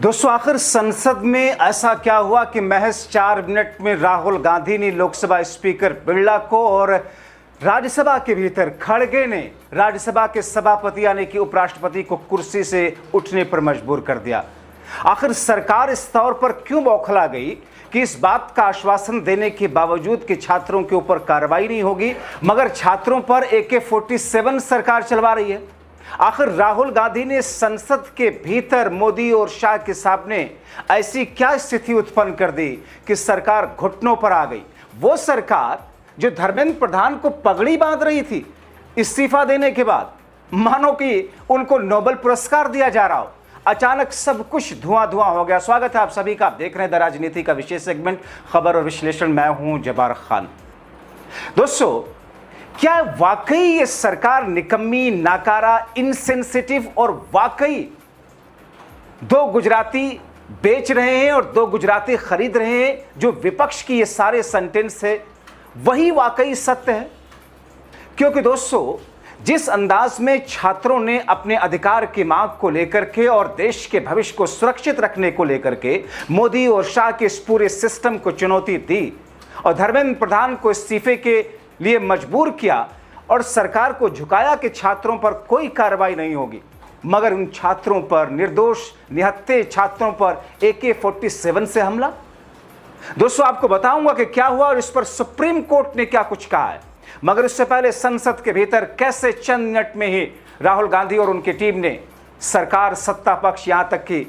दोस्तों, आखिर संसद में ऐसा क्या हुआ कि महज 4 मिनट में राहुल गांधी ने लोकसभा स्पीकर बिरला को और राज्यसभा के भीतर खड़गे ने राज्यसभा के सभापति यानी कि उपराष्ट्रपति को कुर्सी से उठने पर मजबूर कर दिया। आखिर सरकार इस तौर पर क्यों बौखला गई कि इस बात का आश्वासन देने के बावजूद कि छात्रों के ऊपर कार्रवाई नहीं होगी, मगर छात्रों पर AK-47 सरकार चलवा रही है। आखिर राहुल गांधी ने संसद के भीतर मोदी और शाह के सामने ऐसी क्या स्थिति उत्पन्न कर दी कि सरकार घुटनों पर आ गई। वो सरकार जो धर्मेंद्र प्रधान को पगड़ी बांध रही थी इस्तीफा देने के बाद, मानो कि उनको नोबेल पुरस्कार दिया जा रहा हो, अचानक सब कुछ धुआं धुआं हो गया। स्वागत है आप सभी का, आप देख रहे हैं द राजनीति का विशेष सेगमेंट खबर और विश्लेषण। मैं हूं जबार खान। दोस्तों, क्या वाकई ये सरकार निकम्मी, नाकारा, इनसेंसिटिव और वाकई 2 गुजराती बेच रहे हैं और 2 गुजराती खरीद रहे हैं, जो विपक्ष की ये सारे सेंटेंस है वही वाकई सत्य है? क्योंकि दोस्तों, जिस अंदाज में छात्रों ने अपने अधिकार की मांग को लेकर के और देश के भविष्य को सुरक्षित रखने को लेकर के मोदी और शाह के इस पूरे सिस्टम को चुनौती दी और धर्मेंद्र प्रधान को इस्तीफे के लिए मजबूर किया और सरकार को झुकाया कि छात्रों पर कोई कार्रवाई नहीं होगी, मगर उन छात्रों पर, निर्दोष निहत्थे छात्रों पर AK-47 से हमला। दोस्तों, आपको बताऊंगा कि क्या हुआ और इस पर सुप्रीम कोर्ट ने क्या कुछ कहा है, मगर उससे पहले संसद के भीतर कैसे चंद मिनट में ही राहुल गांधी और उनकी टीम ने सरकार, सत्ता पक्ष, यहां तक कि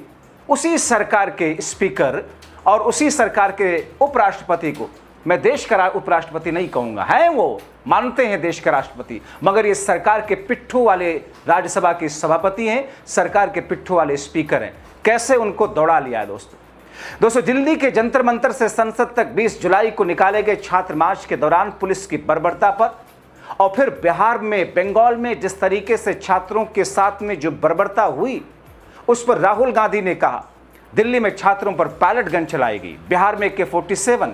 उसी सरकार के स्पीकर और उसी सरकार के उपराष्ट्रपति को, मैं देश का उपराष्ट्रपति नहीं कहूंगा, है वो मानते हैं देश का राष्ट्रपति, मगर ये सरकार के पिट्ठू वाले राज्यसभा के सभापति हैं, सरकार के पिट्ठू वाले स्पीकर हैं, कैसे उनको दौड़ा लिया है। दोस्तों, दिल्ली के जंतर मंतर से संसद तक 20 जुलाई को निकाले गए छात्र मार्च के दौरान पुलिस की बर्बरता पर और फिर बिहार में, बंगाल में जिस तरीके से छात्रों के साथ में जो बर्बरता हुई, उस पर राहुल गांधी ने कहा दिल्ली में छात्रों पर पैलेट गन चलाई गई, बिहार में AK-47,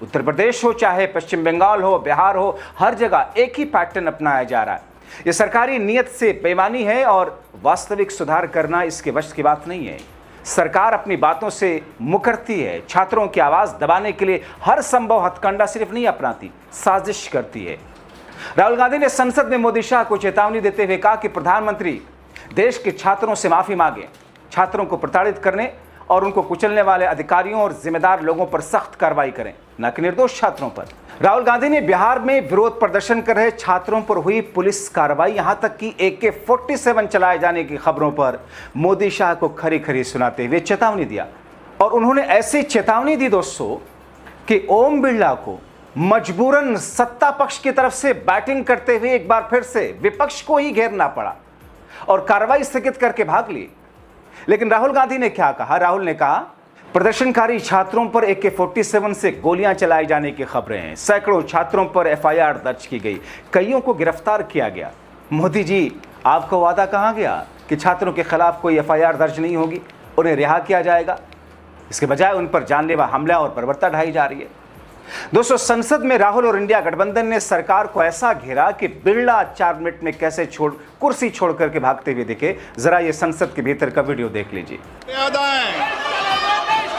उत्तर प्रदेश हो चाहे पश्चिम बंगाल हो, बिहार हो, हर जगह एक ही पैटर्न अपनाया जा रहा है। यह सरकारी नीयत से बेईमानी है और वास्तविक सुधार करना इसके वश की बात नहीं है। सरकार अपनी बातों से मुकरती है, छात्रों की आवाज दबाने के लिए हर संभव हथकंडा सिर्फ नहीं अपनाती, साजिश करती है। राहुल गांधी ने संसद में मोदी शाह को चेतावनी देते हुए कहा कि प्रधानमंत्री देश के छात्रों से माफी मांगे, छात्रों को प्रताड़ित करने और उनको कुचलने वाले अधिकारियों और जिम्मेदार लोगों पर सख्त कार्रवाई करें, न कि निर्दोष छात्रों पर। राहुल गांधी ने बिहार में विरोध प्रदर्शन कर रहे छात्रों पर हुई पुलिस कार्रवाई, यहां तक कि AK-47 चलाए जाने की खबरों पर मोदी शाह को खरी खरी सुनाते हुए चेतावनी दिया। और उन्होंने ऐसी चेतावनी दी दोस्तों कि ओम बिरला को मजबूरन सत्ता पक्ष की तरफ से बैटिंग करते हुए एक बार फिर से विपक्ष को ही घेरना पड़ा और कार्रवाई स्थगित करके भाग लिए। लेकिन राहुल गांधी ने क्या कहा? राहुल ने कहा प्रदर्शनकारी छात्रों पर AK-47 से गोलियां चलाए जाने की खबरें हैं, सैकड़ों छात्रों पर FIR दर्ज की गई, कईयों को गिरफ्तार किया गया। मोदी जी, आपका वादा कहां गया कि छात्रों के खिलाफ कोई FIR दर्ज नहीं होगी, उन्हें रिहा किया जाएगा? इसके बजाय उन पर जानलेवा हमला और बर्बरता ढाई जा रही है। दोस्तों, संसद में राहुल और इंडिया गठबंधन ने सरकार को ऐसा घेरा कि बिरला 4 मिनट में कैसे कुर्सी छोड़ करके भागते हुए दिखे। जरा ये संसद के भीतर का वीडियो देख लीजिए।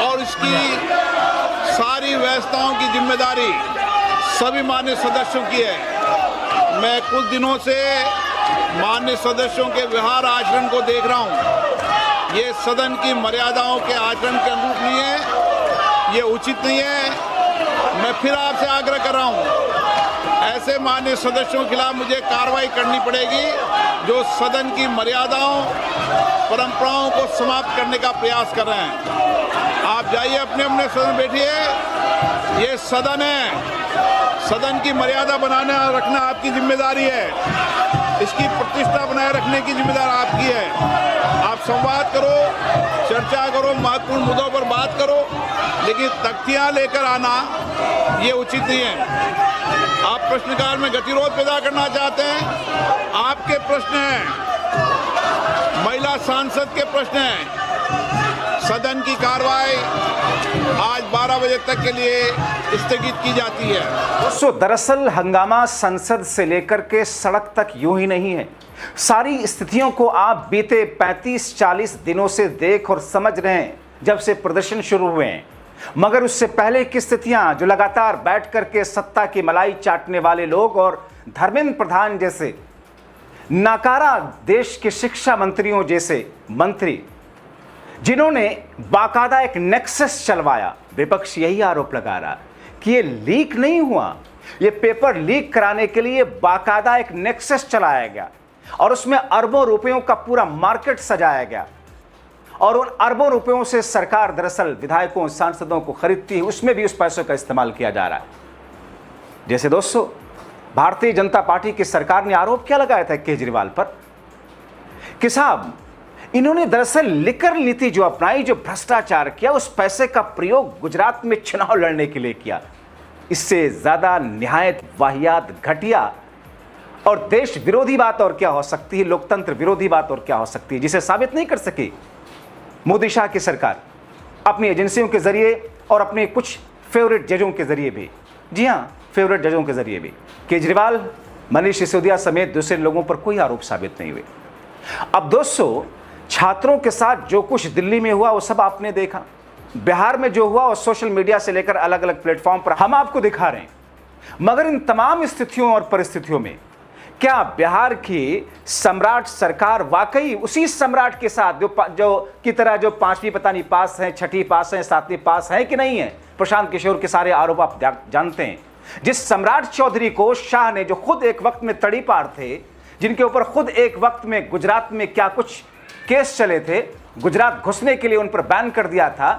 और इसकी सारी व्यवस्थाओं की जिम्मेदारी सभी मान्य सदस्यों की है। मैं कुछ दिनों से मान्य सदस्यों के व्यवहार आचरण को देख रहा हूं। ये सदन की मर्यादाओं के आचरण के अनुरूप नहीं है, ये उचित नहीं है। मैं फिर आपसे आग्रह कर रहा हूं, ऐसे मान्य सदस्यों के खिलाफ मुझे कार्रवाई करनी पड़ेगी जो सदन की मर्यादाओं, परंपराओं को समाप्त करने का प्रयास कर रहे हैं। आप जाइए अपने अपने सदन बैठिए, ये सदन है, सदन की मर्यादा बनाने और रखना आपकी जिम्मेदारी है, इसकी प्रतिष्ठा बनाए रखने की जिम्मेदारी आपकी है। आप संवाद करो, चर्चा करो, महत्वपूर्ण मुद्दों पर बात करो, लेकिन तख्तियां लेकर आना ये उचित नहीं है। आप प्रश्नकाल में गतिरोध पैदा करना चाहते हैं, आपके प्रश्न हैं, महिला सांसद के प्रश्न हैं। सदन की कार्रवाई आज 12 बजे तक के लिए स्थगित की जाती है। दोस्तों, दरअसल हंगामा संसद से लेकर के सड़क तक यूं ही नहीं है। सारी स्थितियों को आप बीते 35-40 दिनों से देख और समझ रहे हैं। जब से प्रदर्शन शुरू हुए हैं, मगर उससे पहले की स्थितियां जो लगातार बैठ करके सत्ता की मलाई चाटने वाले लोग और धर्मेंद्र प्रधान जैसे नाकारा देश के शिक्षा मंत्रियों जैसे मंत्री जिन्होंने बाकायदा एक नेक्सस चलवाया, विपक्ष यही आरोप लगा रहा कि ये लीक नहीं हुआ, ये पेपर लीक कराने के लिए बाकायदा एक नेक्सस चलाया गया और उसमें अरबों रुपयों का पूरा मार्केट सजाया गया और उन अरबों रुपयों से सरकार दरअसल विधायकों सांसदों को खरीदती है, उसमें भी उस पैसों का इस्तेमाल किया जा रहा है। जैसे दोस्तों भारतीय जनता पार्टी की सरकार ने आरोप क्या लगाया था केजरीवाल पर कि साहब इन्होंने दरअसल लिकर नीति जो अपनाई, जो भ्रष्टाचार किया, उस पैसे का प्रयोग गुजरात में चुनाव लड़ने के लिए किया। इससे ज्यादा निहायत वाहियात, घटिया और देश विरोधी बात और क्या हो सकती है, लोकतंत्र विरोधी बात और क्या हो सकती है, जिसे साबित नहीं कर सकी मोदी शाह की सरकार अपनी एजेंसियों के जरिए और अपने कुछ फेवरेट जजों के जरिए भी। जी हां, फेवरेट जजों के जरिए भी केजरीवाल, मनीष सिसोदिया समेत दूसरे लोगों पर कोई आरोप साबित नहीं हुए। अब दोस्तों छात्रों के साथ जो कुछ दिल्ली में हुआ वो सब आपने देखा, बिहार में जो हुआ और सोशल मीडिया से लेकर अलग अलग प्लेटफॉर्म पर हम आपको दिखा रहे हैं। मगर इन तमाम स्थितियों और परिस्थितियों में क्या बिहार की सम्राट सरकार वाकई उसी सम्राट के साथ जो की तरह जो 5वीं पता नहीं पास है, 6ठी पास है, 7वीं पास है कि नहीं है? प्रशांत किशोर के सारे आरोप आप जानते हैं। जिस सम्राट चौधरी को शाह ने, जो खुद एक वक्त में तड़ीपार थे, जिनके ऊपर खुद एक वक्त में गुजरात में क्या कुछ केस चले थे, गुजरात घुसने के लिए उन पर बैन कर दिया था,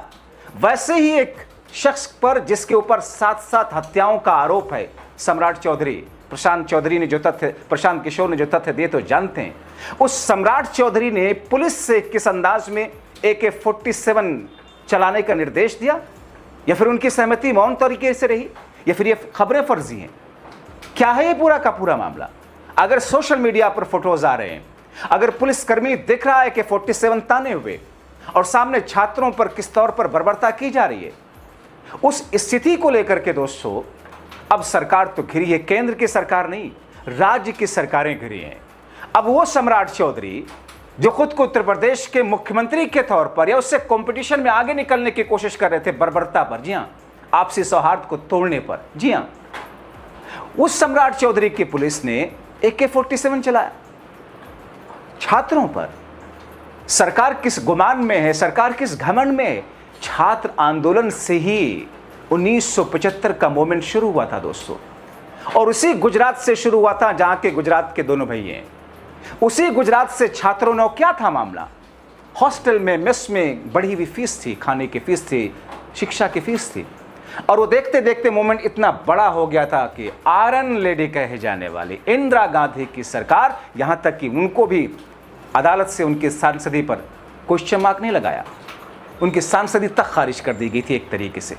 वैसे ही एक शख्स पर जिसके ऊपर 7-7 हत्याओं का आरोप है, सम्राट चौधरी, प्रशांत चौधरी ने जो तथ्य, प्रशांत किशोर ने जो तथ्य दिए तो जानते हैं। उस सम्राट चौधरी ने पुलिस से किस अंदाज में AK-47 चलाने का निर्देश दिया, या फिर उनकी सहमति मौन तरीके से रही, या फिर ये खबरें फर्जी हैं? क्या है ये पूरा का पूरा मामला? अगर सोशल मीडिया पर फोटोज आ रहे हैं, अगर पुलिसकर्मी दिख रहा है कि 47 ताने हुए और सामने छात्रों पर किस तौर पर बर्बरता की जा रही है, उस स्थिति को लेकर के दोस्तों अब सरकार तो घिरी है, केंद्र की सरकार नहीं, राज्य की सरकारें घिरी हैं। अब वो सम्राट चौधरी जो खुद को उत्तर प्रदेश के मुख्यमंत्री के तौर पर या उससे कंपटीशन में आगे निकलने की कोशिश कर रहे थे बर्बरता पर, जी हां, आपसी सौहार्द को तोड़ने पर, जी हां, उस सम्राट चौधरी की पुलिस ने AK-47 चलाया छात्रों पर। सरकार किस गुमान में है, सरकार किस घमंड में है? छात्र आंदोलन से ही 1975 का मूवमेंट शुरू हुआ था दोस्तों, और उसी गुजरात से शुरू हुआ था जहां के गुजरात के दोनों भाई हैं। उसी गुजरात से छात्रों ने, क्या था मामला? हॉस्टल में, मेस में बढ़ी हुई फीस थी, खाने की फीस थी, शिक्षा की फीस थी, और वो देखते देखते मूवमेंट इतना बड़ा हो गया था कि आयरन लेडी कहे जाने वाली इंदिरा गांधी की सरकार, यहां तक कि उनको भी अदालत से उनकी सांसदी पर क्वेश्चन मार्क नहीं लगाया, उनकी सांसदी तक खारिज कर दी गई थी, एक तरीके से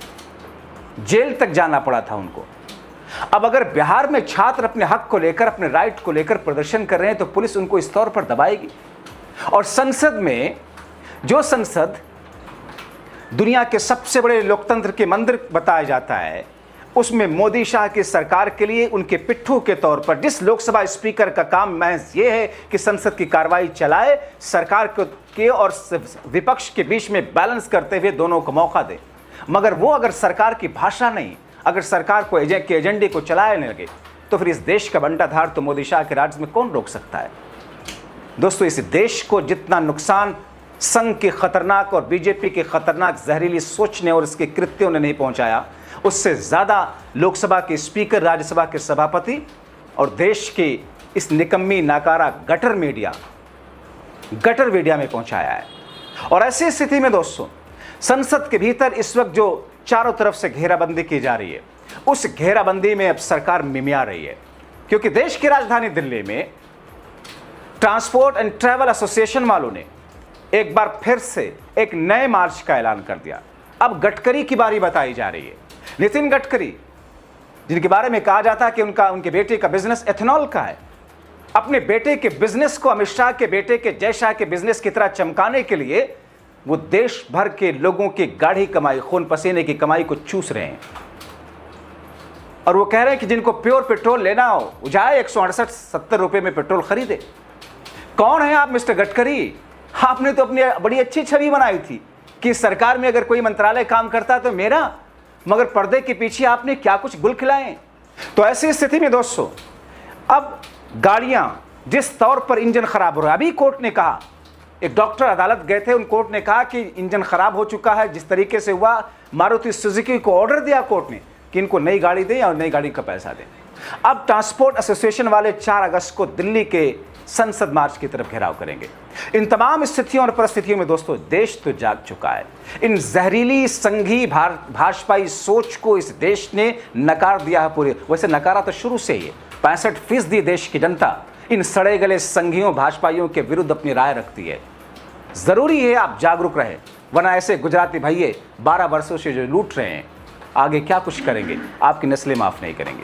जेल तक जाना पड़ा था उनको। अब अगर बिहार में छात्र अपने हक को लेकर, अपने राइट को लेकर प्रदर्शन कर रहे हैं तो पुलिस उनको इस तौर पर दबाएगी। और संसद में, जो संसद दुनिया के सबसे बड़े लोकतंत्र के मंदिर बताया जाता है, उसमें मोदी शाह की सरकार के लिए उनके पिट्ठू के तौर पर जिस लोकसभा स्पीकर का काम महज ये है कि संसद की कार्रवाई चलाए, सरकार के और विपक्ष के बीच में बैलेंस करते हुए दोनों को मौका दे, मगर वो अगर सरकार की भाषा नहीं, अगर सरकार को के एजेंडे को चलाने लगे, तो फिर इस देश का बंटाधार तो मोदी शाह के राज्य में कौन रोक सकता है? दोस्तों, इस देश को जितना नुकसान संघ के खतरनाक और बीजेपी के खतरनाक जहरीली सोच ने और इसके कृत्यों ने नहीं पहुंचाया, उससे ज्यादा लोकसभा के स्पीकर, राज्यसभा के सभापति और देश के इस निकम्मी नाकारा गटर मीडिया में पहुंचाया है। और ऐसी स्थिति में दोस्तों, संसद के भीतर इस वक्त जो चारों तरफ से घेराबंदी की जा रही है, उस घेराबंदी में अब सरकार मिमिया रही है, क्योंकि देश की राजधानी दिल्ली में ट्रांसपोर्ट एंड ट्रैवल एसोसिएशन वालों ने एक बार फिर से एक नए मार्च का ऐलान कर दिया। अब गडकरी की बारी बताई जा रही है। नितिन गडकरी, जिनके बारे में कहा जाता है कि उनके बेटे का बिजनेस एथेनॉल का है, अपने बेटे के बिजनेस को अमित शाह के बेटे के जय शाह के बिजनेस की तरह चमकाने के लिए वो देश भर के लोगों की गाढ़ी कमाई, खून पसीने की कमाई को चूस रहे हैं। और वो कह रहे हैं कि जिनको प्योर पेट्रोल लेना हो, वो जाए 168-70 रुपए में पेट्रोल खरीदे। कौन है आप मिस्टर गडकरी? आपने तो अपनी बड़ी अच्छी छवि बनाई थी कि सरकार में अगर कोई मंत्रालय काम करता तो मेरा, मगर पर्दे के पीछे आपने क्या कुछ गुल खिलाए। तो ऐसी स्थिति में दोस्तों अब गाड़ियां जिस तौर पर इंजन खराब हो रहा है, अभी कोर्ट ने कहा, एक डॉक्टर अदालत गए थे, उन कोर्ट ने कहा कि इंजन खराब हो चुका है, जिस तरीके से हुआ मारुति सुजुकी को ऑर्डर दिया कोर्ट ने कि इनको नई गाड़ी दें और नई गाड़ी का पैसा दें। अब ट्रांसपोर्ट एसोसिएशन वाले 4 अगस्त को दिल्ली के संसद मार्च की तरफ घेराव करेंगे। इन तमाम स्थितियों और परिस्थितियों में दोस्तों देश तो जाग चुका है। इन जहरीली संघी भाजपाई सोच को इस देश ने नकार दिया है पूरे, वैसे नकारा तो शुरू से ही है। 65% देश की जनता इन सड़े गले संघियों भाजपाइयों के विरुद्ध अपनी राय रखती है। जरूरी है आप जागरूक रहे, वरना ऐसे गुजराती भैये 12 वर्षों से जो लूट रहे हैं आगे क्या कुछ करेंगे, आपकी नस्लें माफ नहीं करेंगे।